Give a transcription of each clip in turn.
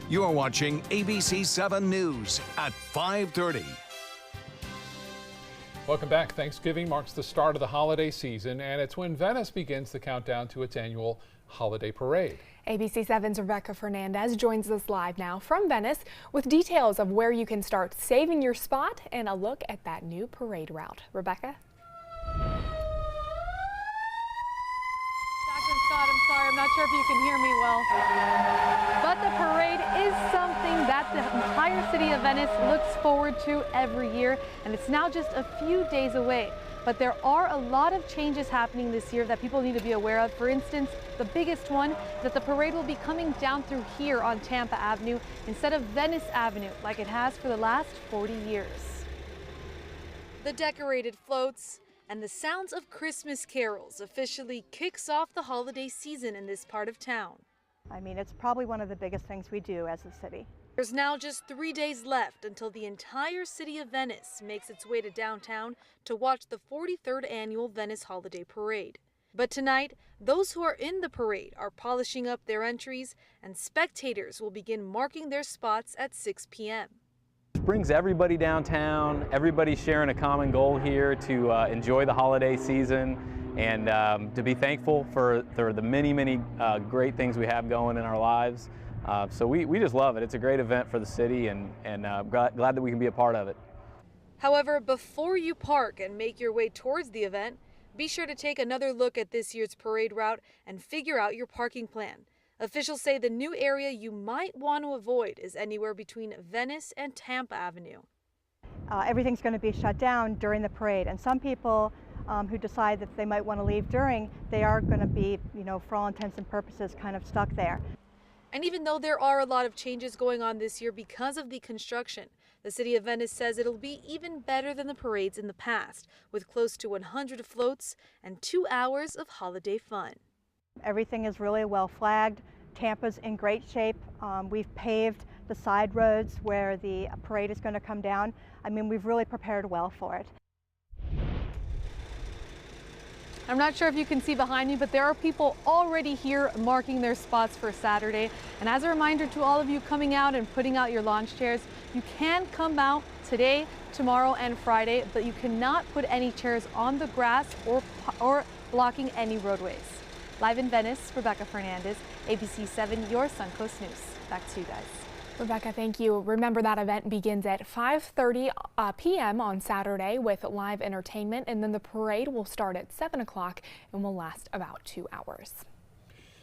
You're watching ABC 7 News at 5:30. Welcome back. Thanksgiving marks the start of the holiday season, and it's when Venice begins the countdown to its annual holiday parade. ABC 7's Rebecca Fernandez joins us live now from Venice with details of where you can start saving your spot and a look at that new parade route. Rebecca? Scott, I'm sorry, I'm not sure if you can hear me well, but the parade is something that the entire city of Venice looks forward to every year, and it's now just a few days away. But there are a lot of changes happening this year that people need to be aware of. For instance, the biggest one is that the parade will be coming down through here on Tampa Avenue instead of Venice Avenue like it has for the last 40 years. The decorated floats and the sounds of Christmas carols officially kicks off the holiday season in this part of town. I mean, it's probably one of the biggest things we do as a city. There's now just 3 days left until the entire city of Venice makes its way to downtown to watch the 43rd annual Venice Holiday Parade. But tonight, those who are in the parade are polishing up their entries, and spectators will begin marking their spots at 6 p.m. Brings everybody downtown, everybody sharing a common goal here to enjoy the holiday season and to be thankful for the many great things we have going in our lives. So we just love it. It's a great event for the city, and glad that we can be a part of it. However, before you park and make your way towards the event, be sure to take another look at this year's parade route and figure out your parking plan. Officials say the new area you might want to avoid is anywhere between Venice and Tampa Avenue. Everything's going to be shut down during the parade, and some people who decide that they might want to leave during, they are going to be, for all intents and purposes, kind of stuck there. And even though there are a lot of changes going on this year because of the construction, the city of Venice says it'll be even better than the parades in the past, with close to 100 floats and 2 hours of holiday fun. Everything is really well flagged. Tampa's in great shape. We've paved the side roads where the parade is going to come down. I mean, we've really prepared well for it. I'm not sure if you can see behind me, but there are people already here marking their spots for Saturday. And as a reminder to all of you coming out and putting out your lawn chairs, you can come out today, tomorrow, and Friday, but you cannot put any chairs on the grass or blocking any roadways. Live in Venice, Rebecca Fernandez, ABC 7, your Suncoast News. Back to you guys. Rebecca, thank you. Remember that event begins at 5:30 p.m. on Saturday with live entertainment, and then the parade will start at 7 o'clock and will last about 2 hours.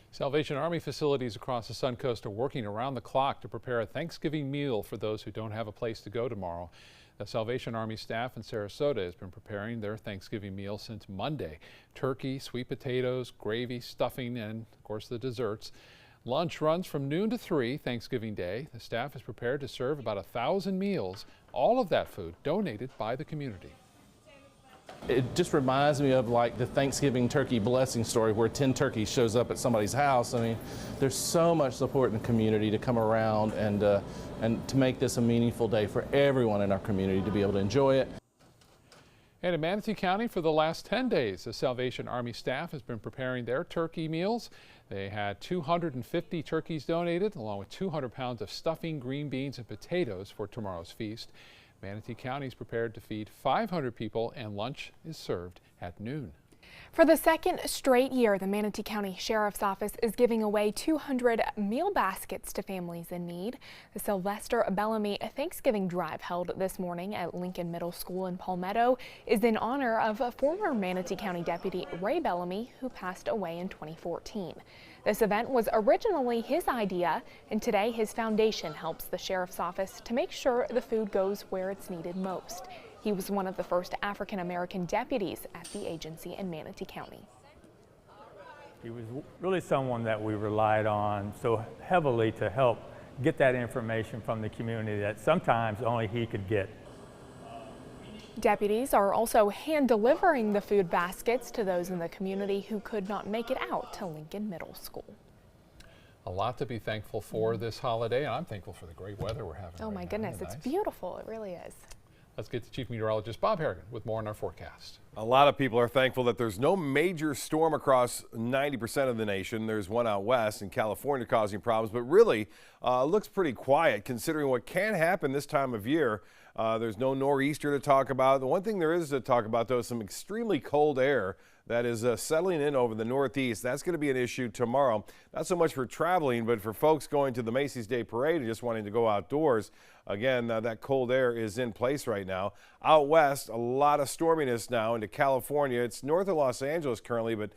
Salvation Army facilities across the Suncoast are working around the clock to prepare a Thanksgiving meal for those who don't have a place to go tomorrow. The Salvation Army staff in Sarasota has been preparing their Thanksgiving meal since Monday. Turkey, sweet potatoes, gravy, stuffing, and of course the desserts. Lunch runs from noon to 3 Thanksgiving Day. The staff is prepared to serve about 1,000 meals, all of that food donated by the community. It just reminds me of like the Thanksgiving turkey blessing story where 10 turkeys shows up at somebody's house. I mean, there's so much support in the community to come around and to make this a meaningful day for everyone in our community to be able to enjoy it. And in Manatee County for the last 10 days, the Salvation Army staff has been preparing their turkey meals. They had 250 turkeys donated, along with 200 pounds of stuffing, green beans, and potatoes for tomorrow's feast. Manatee County is prepared to feed 500 people, and lunch is served at noon. For the second straight year, the Manatee County Sheriff's Office is giving away 200 meal baskets to families in need. The Sylvester Bellamy Thanksgiving Drive held this morning at Lincoln Middle School in Palmetto is in honor of former Manatee County Deputy Ray Bellamy, who passed away in 2014. This event was originally his idea, and today his foundation helps the Sheriff's Office to make sure the food goes where it's needed most. He was one of the first African-American deputies at the agency in Manatee County. He was really someone that we relied on so heavily to help get that information from the community that sometimes only he could get. Deputies are also hand-delivering the food baskets to those in the community who could not make it out to Lincoln Middle School. A lot to be thankful for this holiday, and I'm thankful for the great weather we're having. Oh right my now. goodness, it's beautiful. It really is. Let's get to Chief Meteorologist Bob Harrigan with more on our forecast. A lot of people are thankful that there's no major storm across 90% of the nation. There's one out west in California causing problems, but really looks pretty quiet considering what can happen this time of year. There's no nor'easter to talk about. The one thing there is to talk about, though, is some extremely cold air that is settling in over the northeast. That's going to be an issue tomorrow. Not so much for traveling, but for folks going to the Macy's Day Parade and just wanting to go outdoors. Again, that cold air is in place right now. Out west, a lot of storminess now into California. It's north of Los Angeles currently, but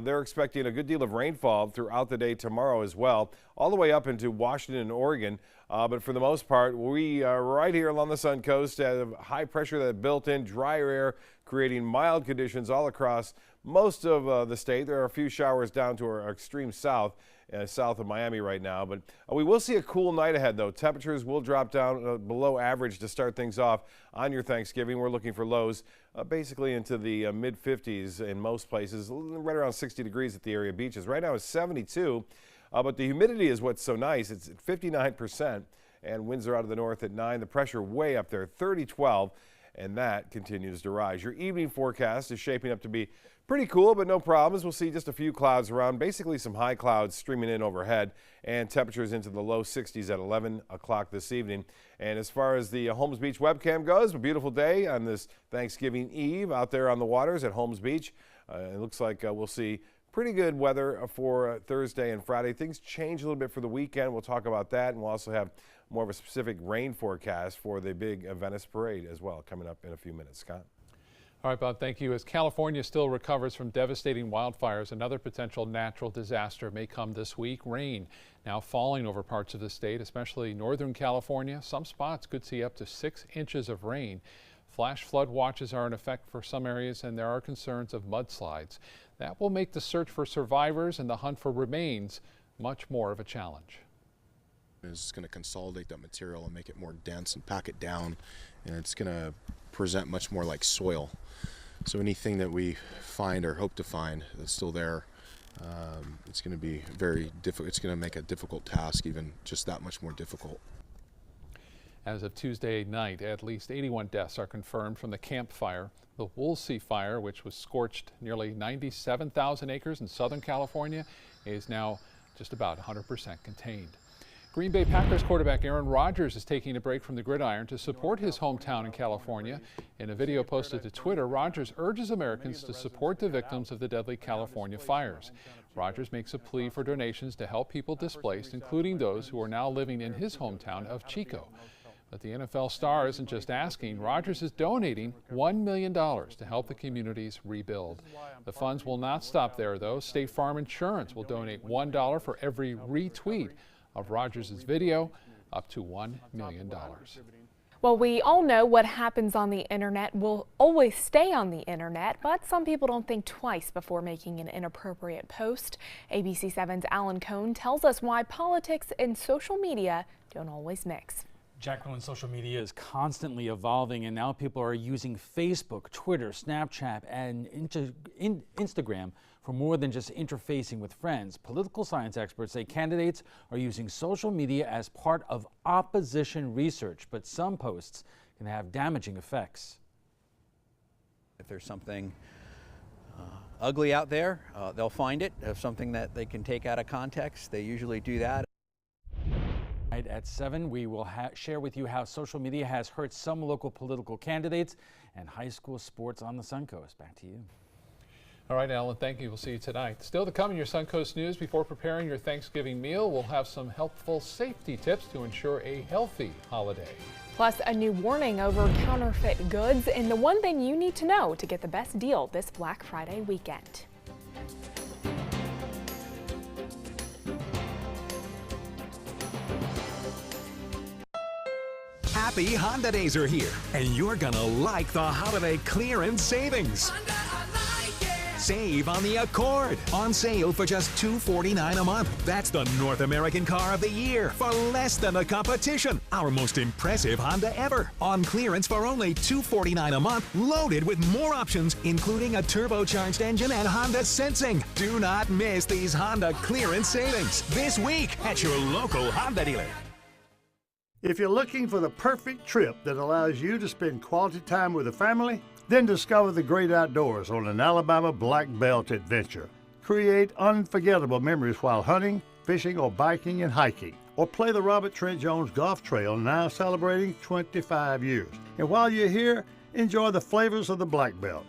they're expecting a good deal of rainfall throughout the day tomorrow as well, all the way up into Washington and Oregon. But for the most part, we are right here along the Sun Coast have high pressure that built in, drier air, creating mild conditions all across most of the state. There are a few showers down to our extreme south, south of Miami right now. But we will see a cool night ahead, though. Temperatures will drop down below average to start things off on your Thanksgiving. We're looking for lows basically into the mid-50s in most places, right around 60 degrees at the area beaches. Right now it's 72, but the humidity is what's so nice. It's at 59%, and winds are out of the north at 9. The pressure way up there, 30-12. And that continues to rise. Your evening forecast is shaping up to be pretty cool, but no problems. We'll see just a few clouds around, basically some high clouds streaming in overhead, and temperatures into the low 60s at 11 o'clock this evening. And as far as the Holmes Beach webcam goes, a beautiful day on this Thanksgiving Eve out there on the waters at Holmes Beach. It looks like we'll see pretty good weather for Thursday and Friday. Things change a little bit for the weekend. We'll talk about that, and we'll also have more of a specific rain forecast for the big Venice Parade as well coming up in a few minutes. Scott? All right, Bob, thank you. As California still recovers from devastating wildfires, another potential natural disaster may come this week. Rain now falling over parts of the state, especially northern California. Some spots could see up to 6 inches of rain. Flash flood watches are in effect for some areas, and there are concerns of mudslides. That will make the search for survivors and the hunt for remains much more of a challenge. It's going to consolidate that material and make it more dense and pack it down, and it's going to present much more like soil. So anything that we find or hope to find that's still there, it's going to be very difficult. It's going to make a difficult task even just that much more difficult. As of Tuesday night, at least 81 deaths are confirmed from the Camp Fire. The Woolsey Fire, which was scorched nearly 97,000 acres in Southern California, is now just about 100% contained. Green Bay Packers quarterback Aaron Rodgers is taking a break from the gridiron to support his hometown in California. In a video posted to Twitter, Rodgers urges Americans to support the victims of the deadly California fires. Rodgers makes a plea for donations to help people displaced, including those who are now living in his hometown of Chico. But the NFL star isn't just asking. Rodgers is donating $1 million to help the communities rebuild. The funds will not stop there, though. State Farm Insurance will donate $1 for every retweet of Rodgers' video, up to $1 million. Well, we all know what happens on the internet will always stay on the internet, but some people don't think twice before making an inappropriate post. ABC 7's Alan Cohn tells us why politics and social media don't always mix. Jacqueline, social media is constantly evolving, and now people are using Facebook, Twitter, Snapchat, and Instagram for more than just interfacing with friends. Political science experts say candidates are using social media as part of opposition research, but some posts can have damaging effects. If there's something ugly out there, they'll find it. If something that they can take out of context, they usually do that. At 7, we will share with you how social media has hurt some local political candidates and high school sports on the Suncoast. Back to you. All right, Alan, thank you. We'll see you tonight. Still to come in your Suncoast News, before preparing your Thanksgiving meal, we'll have some helpful safety tips to ensure a healthy holiday. Plus, a new warning over counterfeit goods and the one thing you need to know to get the best deal this Black Friday weekend. Happy Honda Days are here, and you're gonna like the holiday clearance savings. Save on the Accord, on sale for just $249 a month. That's the North American car of the year for less than the competition. Our most impressive Honda ever, on clearance for only $249 a month, loaded with more options, including a turbocharged engine and Honda Sensing. Do not miss these Honda clearance savings this week at your local Honda dealer. If you're looking for the perfect trip that allows you to spend quality time with the family, then discover the great outdoors on an Alabama Black Belt adventure. Create unforgettable memories while hunting, fishing, or biking and hiking. Or play the Robert Trent Jones Golf Trail, now celebrating 25 years. And while you're here, enjoy the flavors of the Black Belt.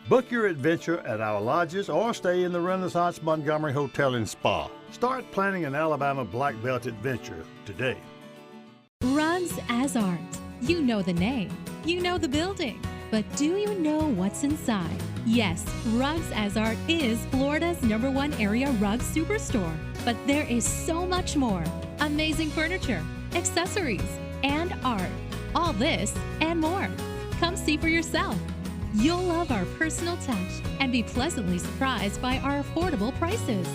Book your adventure at our lodges or stay in the Renaissance Montgomery Hotel and Spa. Start planning an Alabama Black Belt adventure today. Rugs as Art. You know the name, you know the building, but do you know what's inside? Yes, Rugs as Art is Florida's #1 area rug superstore, but there is so much more. Amazing furniture, accessories, and art. All this and more. Come see for yourself. You'll love our personal touch and be pleasantly surprised by our affordable prices.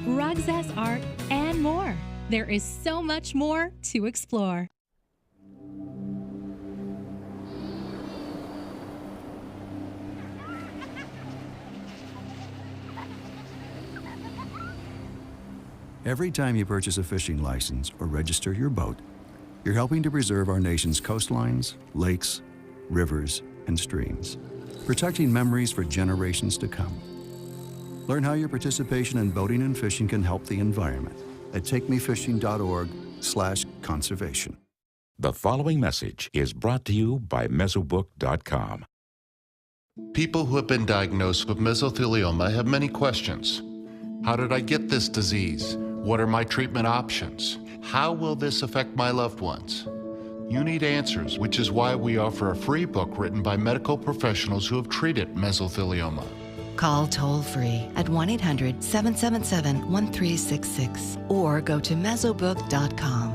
Rugs as Art and more. There is so much more to explore. Every time you purchase a fishing license or register your boat, you're helping to preserve our nation's coastlines, lakes, rivers, and streams, protecting memories for generations to come. Learn how your participation in boating and fishing can help the environment at takemefishing.org/conservation. The following message is brought to you by Mesobook.com. People who have been diagnosed with mesothelioma have many questions. How did I get this disease? What are my treatment options? How will this affect my loved ones? You need answers, which is why we offer a free book written by medical professionals who have treated mesothelioma. Call toll-free at 1-800-777-1366 or go to mesobook.com.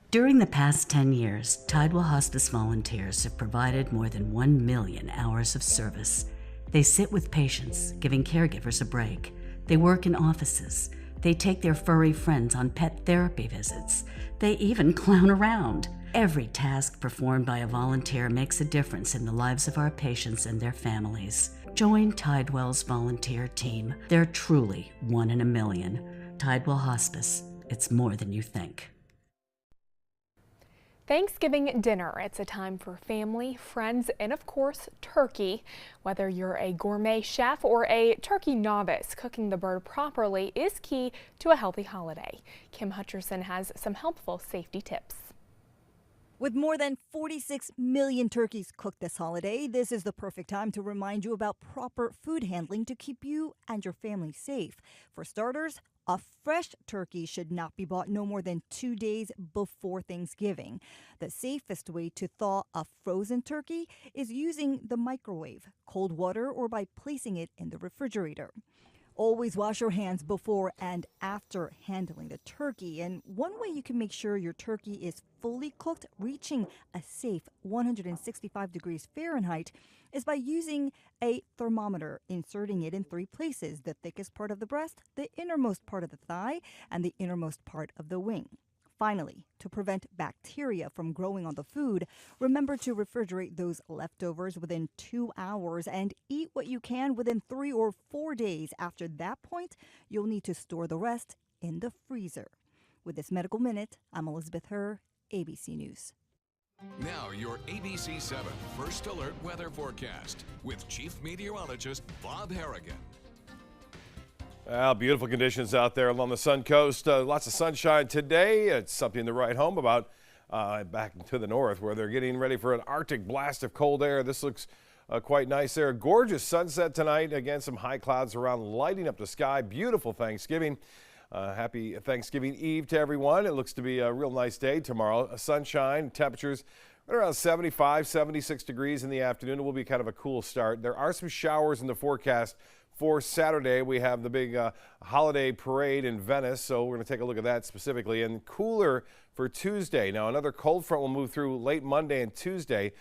During the past 10 years, Tidewell Hospice volunteers have provided more than 1 million hours of service. They sit with patients, giving caregivers a break. They work in offices. They take their furry friends on pet therapy visits. They even clown around. Every task performed by a volunteer makes a difference in the lives of our patients and their families. Join Tidewell's volunteer team. They're truly 1 in a million. Tidewell Hospice. It's more than you think. Thanksgiving dinner. It's a time for family, friends, and of course, turkey. Whether you're a gourmet chef or a turkey novice, cooking the bird properly is key to a healthy holiday. Kim Hutcherson has some helpful safety tips. With more than 46 million turkeys cooked this holiday, this is the perfect time to remind you about proper food handling to keep you and your family safe. For starters, a fresh turkey should not be bought no more than 2 days before Thanksgiving. The safest way to thaw a frozen turkey is using the microwave, cold water, or by placing it in the refrigerator. Always wash your hands before and after handling the turkey. And one way you can make sure your turkey is fully cooked, reaching a safe 165 degrees Fahrenheit, is by using a thermometer, inserting it in 3 places: the thickest part of the breast, the innermost part of the thigh, and the innermost part of the wing. Finally, to prevent bacteria from growing on the food, remember to refrigerate those leftovers within 2 hours and eat what you can within 3 or 4 days. After that point, you'll need to store the rest in the freezer. With this Medical Minute, I'm Elizabeth Herr, ABC News. Now your ABC 7 First Alert Weather Forecast with Chief Meteorologist Bob Harrigan. Well, beautiful conditions out there along the Sun Coast. Lots of sunshine today. It's something to write home about back to the north, where they're getting ready for an Arctic blast of cold air. This looks quite nice there. Gorgeous sunset tonight. Again, some high clouds around, lighting up the sky. Beautiful Thanksgiving. Happy Thanksgiving Eve to everyone. It looks to be a real nice day tomorrow. Sunshine, temperatures right around 75, 76 degrees in the afternoon. It will be kind of a cool start. There are some showers in the forecast for Saturday. We have the big holiday parade in Venice, so we're going to take a look at that specifically. And cooler for Tuesday. Now, another cold front will move through late Monday and Tuesday,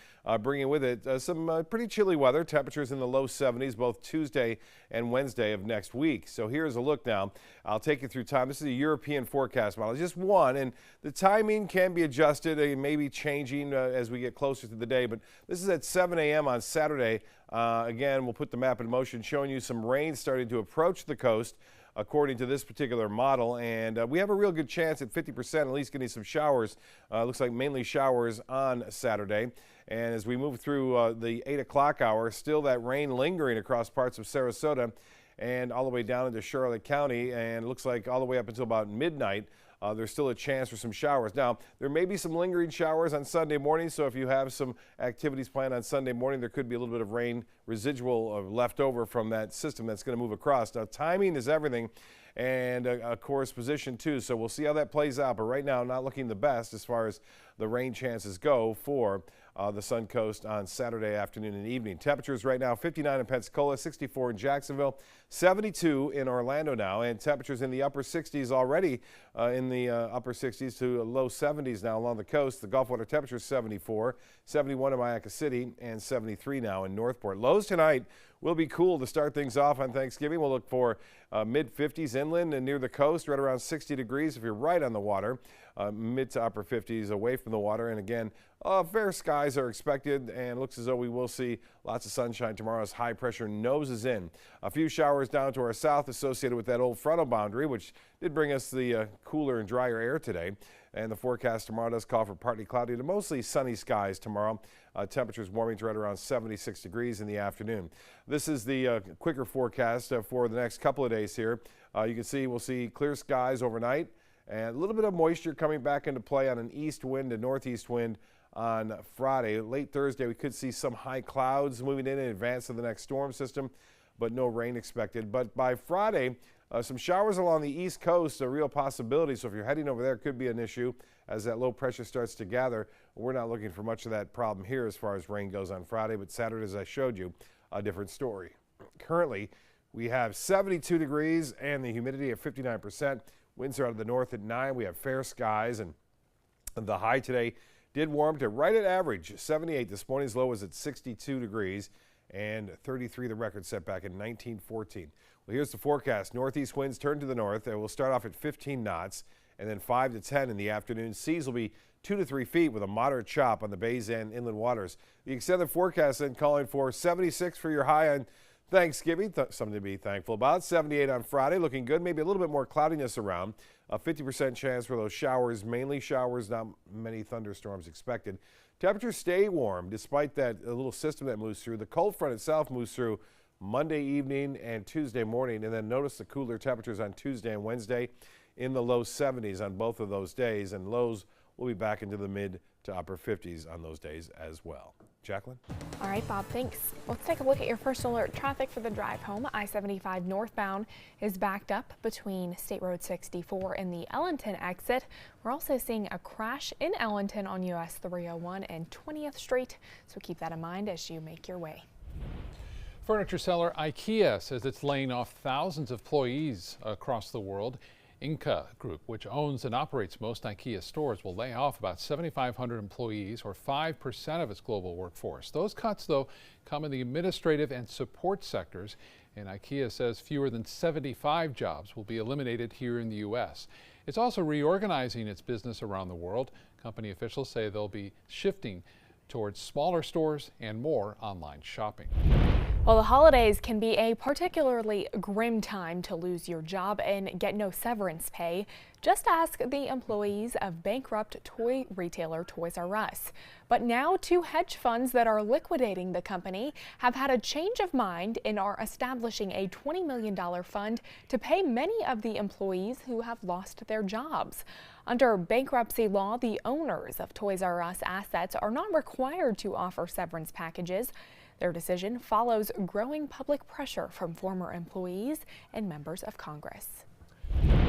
bringing with it some pretty chilly weather. Temperatures in the low 70s both Tuesday and Wednesday of next week. So here's a look now. I'll take you through time. This is a European forecast model, just one, and the timing can be adjusted. It may be changing as we get closer to the day, but this is at 7 a.m. on Saturday. Again, we'll put the map in motion, showing you some rain starting to approach the coast. according to this particular model. And we have a real good chance at 50% at least getting some showers. Looks like mainly showers on Saturday. And as we move through the 8 o'clock hour, still that rain lingering across parts of Sarasota and all the way down into Charlotte County. And it looks like all the way up until about midnight. There's still a chance for some showers. Now, there may be some lingering showers on Sunday morning, so if you have some activities planned on Sunday morning, there could be a little bit of rain residual left over from that system that's going to move across. Now, timing is everything, and of course, position too, so we'll see how that plays out. But right now, not looking the best as far as the rain chances go for the Suncoast on Saturday afternoon and evening. Temperatures right now 59 in Pensacola, 64 in Jacksonville, 72 in Orlando now, and temperatures in the upper 60s already in the upper 60s to low 70s now along the coast. The Gulf water temperature is 74, 71 in Mayaca City, and 73 now in Northport. Lows tonight will be cool to start things off on Thanksgiving. We'll look for mid-50s inland and near the coast, right around 60 degrees if you're right on the water. Mid to upper 50s away from the water. And again, fair skies are expected, and looks as though we will see lots of sunshine tomorrow as high pressure noses in. A few showers down to our south associated with that old frontal boundary, which did bring us the cooler and drier air today. And the forecast tomorrow does call for partly cloudy to mostly sunny skies tomorrow. Temperatures warming to right around 76 degrees in the afternoon. This is the quicker forecast for the next couple of days here. You can see we'll see clear skies overnight and a little bit of moisture coming back into play on an east wind to northeast wind on Friday. Late Thursday, we could see some high clouds moving in advance of the next storm system, but no rain expected. But by Friday, some showers along the east coast, a real possibility. So if you're heading over there, could be an issue as that low pressure starts to gather. We're not looking for much of that problem here as far as rain goes on Friday, but Saturday, as I showed you, a different story. Currently, we have 72 degrees and the humidity at 59%. Winds are out of the north at 9. We have fair skies, and the high today did warm to right at average, 78. This morning's low was at 62 degrees and 33 the record set back in 1914. Well, here's the forecast. Northeast winds turn to the north. We'll start off at 15 knots and then 5 to 10 in the afternoon. Seas will be 2 to 3 feet with a moderate chop on the bays and inland waters. The extended forecast then calling for 76 for your high on Thanksgiving, something to be thankful about. 78 on Friday, looking good. Maybe a little bit more cloudiness around. A 50% chance for those showers, mainly showers, not many thunderstorms expected. Temperatures stay warm despite that little system that moves through. The cold front itself moves through Monday evening and Tuesday morning, and then notice the cooler temperatures on Tuesday and Wednesday in the low 70s on both of those days, and lows will be back into the mid to upper 50s on those days as well. Jacqueline? All right, Bob, thanks. Let's take a look at your first alert traffic for the drive home. I-75 northbound is backed up between State Road 64 and the Ellington exit. We're also seeing a crash in Ellington on US 301 and 20th Street, so keep that in mind as you make your way. Furniture seller IKEA says it's laying off thousands of employees across the world. Inca Group, which owns and operates most IKEA stores, will lay off about 7,500 employees, or 5% of its global workforce. Those cuts, though, come in the administrative and support sectors, and IKEA says fewer than 75 jobs will be eliminated here in the U.S. It's also reorganizing its business around the world. Company officials say they'll be shifting towards smaller stores and more online shopping. Well, the holidays can be a particularly grim time to lose your job and get no severance pay. Just ask the employees of bankrupt toy retailer Toys R Us. But now 2 hedge funds that are liquidating the company have had a change of mind and are establishing a $20 million fund to pay many of the employees who have lost their jobs. Under bankruptcy law, the owners of Toys R Us assets are not required to offer severance packages. Their decision follows growing public pressure from former employees and members of Congress.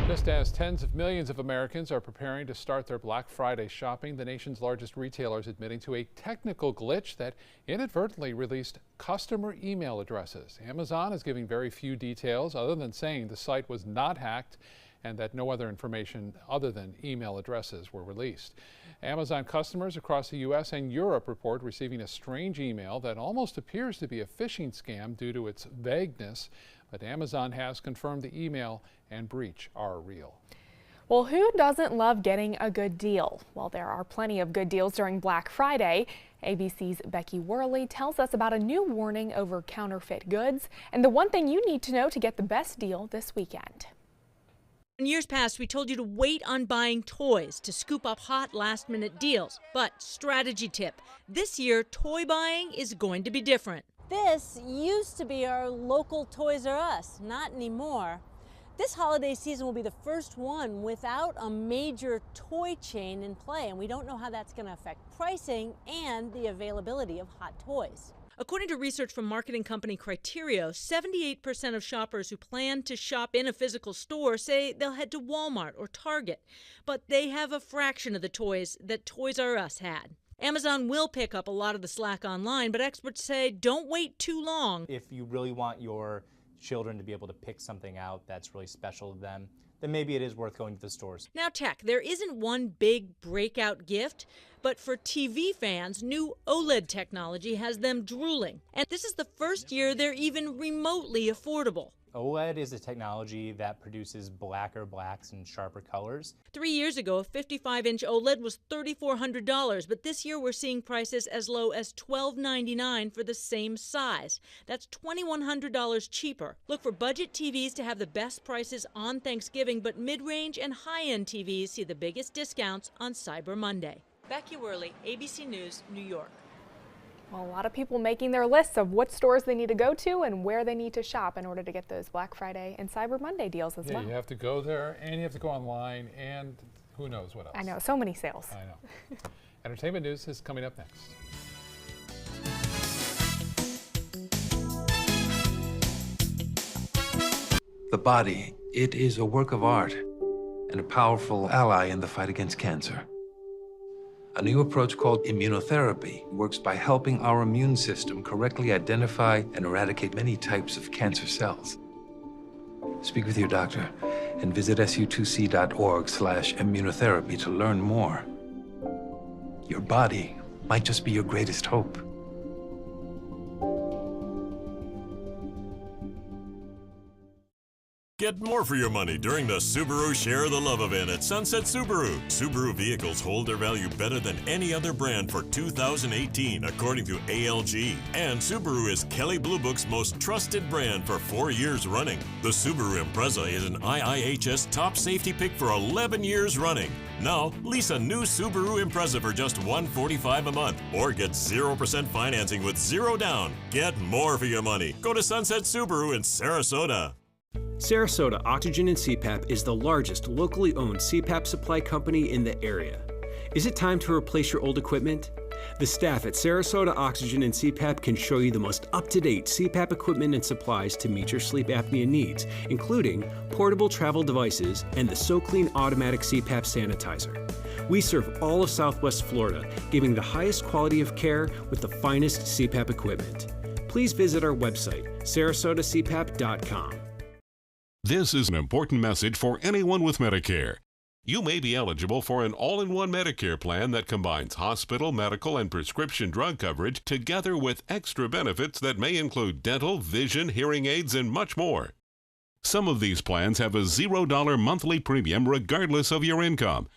Just as tens of millions of Americans are preparing to start their Black Friday shopping, the nation's largest retailer is admitting to a technical glitch that inadvertently released customer email addresses. Amazon is giving very few details other than saying the site was not hacked and that no other information other than email addresses were released. Amazon customers across the U.S. and Europe report receiving a strange email that almost appears to be a phishing scam due to its vagueness, but Amazon has confirmed the email and breach are real. Well, who doesn't love getting a good deal? Well, there are plenty of good deals during Black Friday. ABC's Becky Worley tells us about a new warning over counterfeit goods and the one thing you need to know to get the best deal this weekend. In years past, we told you to wait on buying toys to scoop up hot last-minute deals. But strategy tip, this year toy buying is going to be different. This used to be our local Toys R Us, not anymore. This holiday season will be the first one without a major toy chain in play, and we don't know how that's going to affect pricing and the availability of hot toys. According to research from marketing company Criterio, 78% of shoppers who plan to shop in a physical store say they'll head to Walmart or Target, but they have a fraction of the toys that Toys R Us had. Amazon will pick up a lot of the slack online, but experts say don't wait too long. If you really want your children to be able to pick something out that's really special to them, then maybe it is worth going to the stores. Now tech, there isn't one big breakout gift, but for TV fans, new OLED technology has them drooling. And this is the first year they're even remotely affordable. OLED is a technology that produces blacker blacks and sharper colors. 3 years ago, a 55-inch OLED was $3,400, but this year we're seeing prices as low as $1,299 for the same size. That's $2,100 cheaper. Look for budget TVs to have the best prices on Thanksgiving, but mid-range and high-end TVs see the biggest discounts on Cyber Monday. Becky Worley, ABC News, New York. Well, a lot of people making their lists of what stores they need to go to and where they need to shop in order to get those Black Friday and Cyber Monday deals as well. Yeah, you have to go there and you have to go online and who knows what else. I know, so many sales. I know. Entertainment news is coming up next. The body, it is a work of art and a powerful ally in the fight against cancer. A new approach called immunotherapy works by helping our immune system correctly identify and eradicate many types of cancer cells. Speak with your doctor and visit su2c.org/immunotherapy to learn more. Your body might just be your greatest hope. Get more for your money during the Subaru Share the Love event at Sunset Subaru. Subaru vehicles hold their value better than any other brand for 2018, according to ALG. And Subaru is Kelley Blue Book's most trusted brand for 4 years running. The Subaru Impreza is an IIHS top safety pick for 11 years running. Now, lease a new Subaru Impreza for just $145 a month or get 0% financing with zero down. Get more for your money. Go to Sunset Subaru in Sarasota. Sarasota Oxygen and CPAP is the largest locally owned CPAP supply company in the area. Is it time to replace your old equipment? The staff at Sarasota Oxygen and CPAP can show you the most up-to-date CPAP equipment and supplies to meet your sleep apnea needs, including portable travel devices and the SoClean automatic CPAP sanitizer. We serve all of Southwest Florida, giving the highest quality of care with the finest CPAP equipment. Please visit our website, sarasotacpap.com. This is an important message for anyone with Medicare. You may be eligible for an all-in-one Medicare plan that combines hospital, medical, and prescription drug coverage together with extra benefits that may include dental, vision, hearing aids, and much more. Some of these plans have a $0 monthly premium regardless of your income.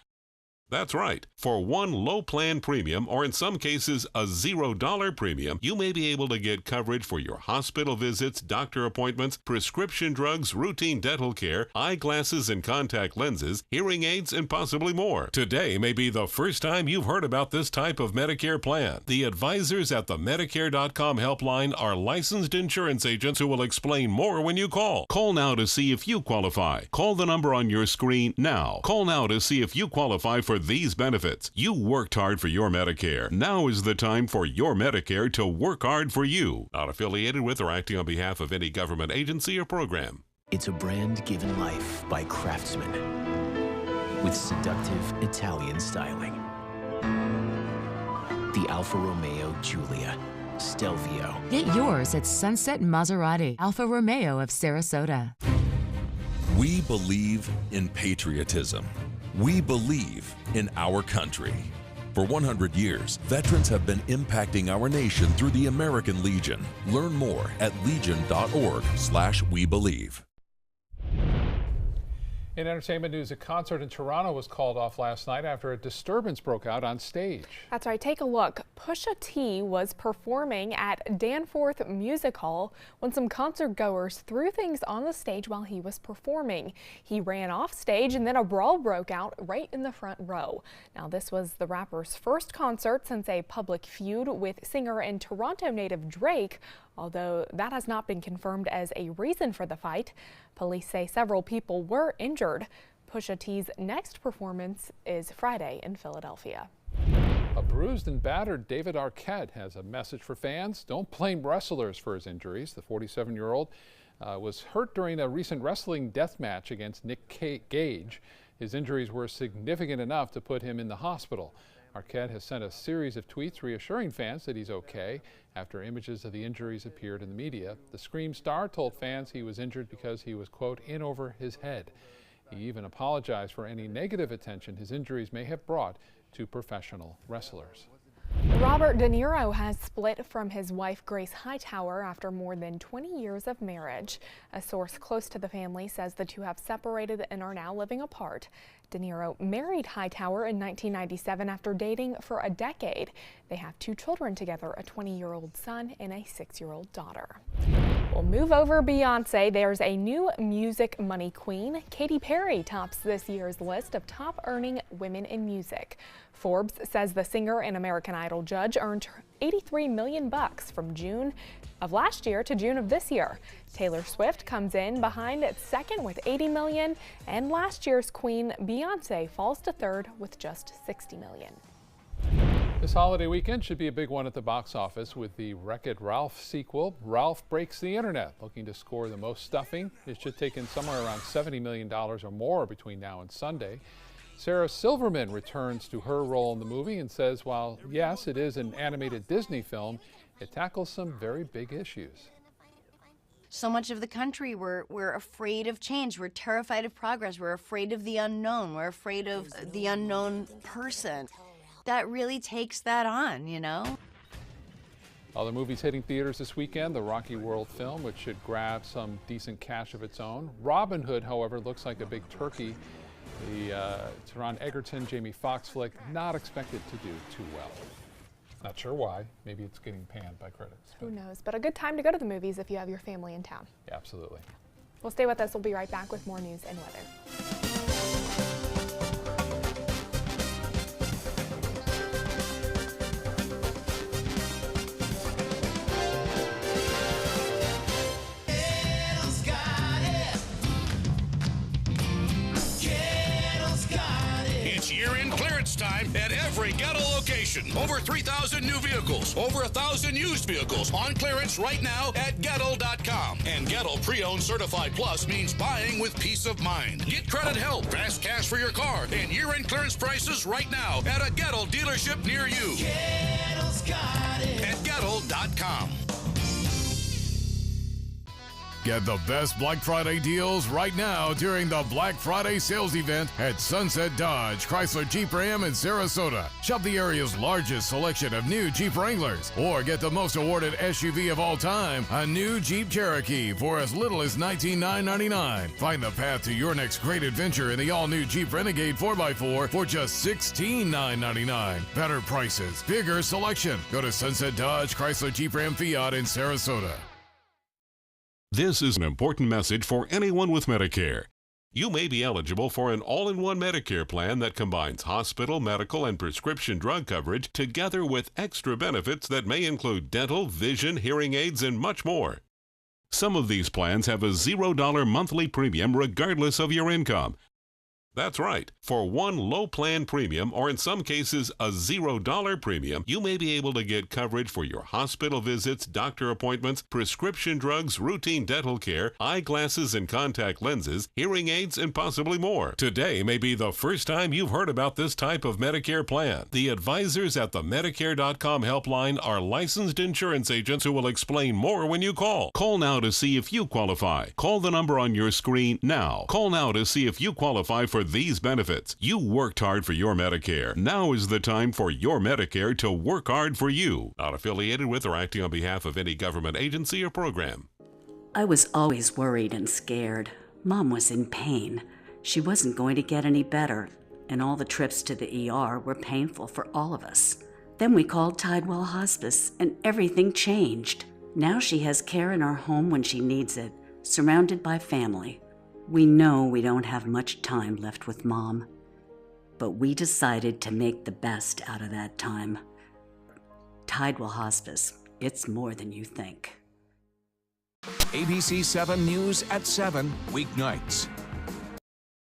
That's right. For one low plan premium, or in some cases a $0 premium, you may be able to get coverage for your hospital visits, doctor appointments, prescription drugs, routine dental care, eyeglasses and contact lenses, hearing aids, and possibly more. Today may be the first time you've heard about this type of Medicare plan. The advisors at the Medicare.com helpline are licensed insurance agents who will explain more when you call. Call now to see if you qualify. Call the number on your screen now. Call now to see if you qualify for these benefits. You worked hard for your Medicare. Now is the time for your Medicare to work hard for you. Not affiliated with or acting on behalf of any government agency or program. It's a brand given life by craftsmen with seductive Italian styling. The Alfa Romeo Giulia, Stelvio. Get yours at Sunset Maserati, Alfa Romeo of Sarasota. We believe in patriotism. We believe in our country. For 100 years, veterans have been impacting our nation through the American Legion. Learn more at legion.org/webelieve. In entertainment news, a concert in Toronto was called off last night after a disturbance broke out on stage. That's right. Take a look. Pusha T was performing at Danforth Music Hall when some concert goers threw things on the stage while he was performing. He ran off stage and then a brawl broke out right in the front row. Now, this was the rapper's first concert since a public feud with singer and Toronto native Drake, although that has not been confirmed as a reason for the fight. Police say several people were injured. Pusha T's next performance is Friday in Philadelphia. A bruised and battered David Arquette has a message for fans. Don't blame wrestlers for his injuries. The 47-year-old was hurt during a recent wrestling death match against Nick Gage. His injuries were significant enough to put him in the hospital. Arquette has sent a series of tweets reassuring fans that he's okay after images of the injuries appeared in the media. The Scream star told fans he was injured because he was, quote, in over his head. He even apologized for any negative attention his injuries may have brought to professional wrestlers. Robert De Niro has split from his wife Grace Hightower after more than 20 years of marriage. A source close to the family says the two have separated and are now living apart. De Niro married Hightower in 1997 after dating for a decade. They have 2 children together, a 20-year-old son and a 6-year-old daughter. We'll move over Beyonce. There's a new music money queen. Katy Perry tops this year's list of top earning women in music. Forbes says the singer and American Idol judge earned $83 million from June of last year to June of this year. Taylor Swift comes in behind at second with $80 million, and last year's queen Beyonce falls to third with just $60 million. This holiday weekend should be a big one at the box office with the Wreck-It Ralph sequel, Ralph Breaks the Internet. Looking to score the most stuffing. It should take in somewhere around $70 million or more between now and Sunday. Sarah Silverman returns to her role in the movie and says while, yes, it is an animated Disney film, it tackles some very big issues. So much of the country, we're afraid of change. We're terrified of progress. We're afraid of the unknown. We're afraid of the unknown person. That really takes that on, you know? Other movies hitting theaters this weekend, the Rocky World film, which should grab some decent cash of its own. Robin Hood, however, looks like a big turkey. The Taron Egerton, Jamie Foxx flick, not expected to do too well. Not sure why. Maybe it's getting panned by critics. Who knows? But a good time to go to the movies if you have your family in town. Yeah, absolutely. Well, stay with us. We'll be right back with more news and weather. Year-end clearance time at every Gettle location. Over 3,000 new vehicles, over 1,000 used vehicles on clearance right now at Gettle.com. And Gettle Pre-Owned Certified Plus means buying with peace of mind. Get credit help, fast cash for your car, and year-end clearance prices right now at a Gettle dealership near you. Gettle's got it. At Gettle.com. Get the best Black Friday deals right now during the Black Friday sales event at Sunset Dodge, Chrysler Jeep Ram in Sarasota. Shop the area's largest selection of new Jeep Wranglers, or get the most awarded SUV of all time, a new Jeep Cherokee, for as little as $19,999. Find the path to your next great adventure in the all-new Jeep Renegade 4x4 for just $16,999. Better prices, bigger selection. Go to Sunset Dodge, Chrysler Jeep Ram Fiat in Sarasota. This is an important message for anyone with Medicare. You may be eligible for an all-in-one Medicare plan that combines hospital, medical, and prescription drug coverage together with extra benefits that may include dental, vision, hearing aids, and much more. Some of these plans have a $0 monthly premium regardless of your income. That's right. For one low plan premium, or in some cases a $0 premium, you may be able to get coverage for your hospital visits, doctor appointments, prescription drugs, routine dental care, eyeglasses and contact lenses, hearing aids, and possibly more. Today may be the first time you've heard about this type of Medicare plan. The advisors at the Medicare.com helpline are licensed insurance agents who will explain more when you call. Call now to see if you qualify. Call the number on your screen now. Call now to see if you qualify for these benefits. You worked hard for your Medicare. Now is the time for your Medicare to work hard for you. Not affiliated with or acting on behalf of any government agency or program. I was always worried and scared. Mom was in pain. She wasn't going to get any better, and all the trips to the ER were painful for all of us. Then we called Tidewell Hospice, and everything changed. Now she has care in our home when she needs it, surrounded by family. We know we don't have much time left with Mom, but we decided to make the best out of that time. Tidewell Hospice, it's more than you think. ABC 7 News at 7, weeknights.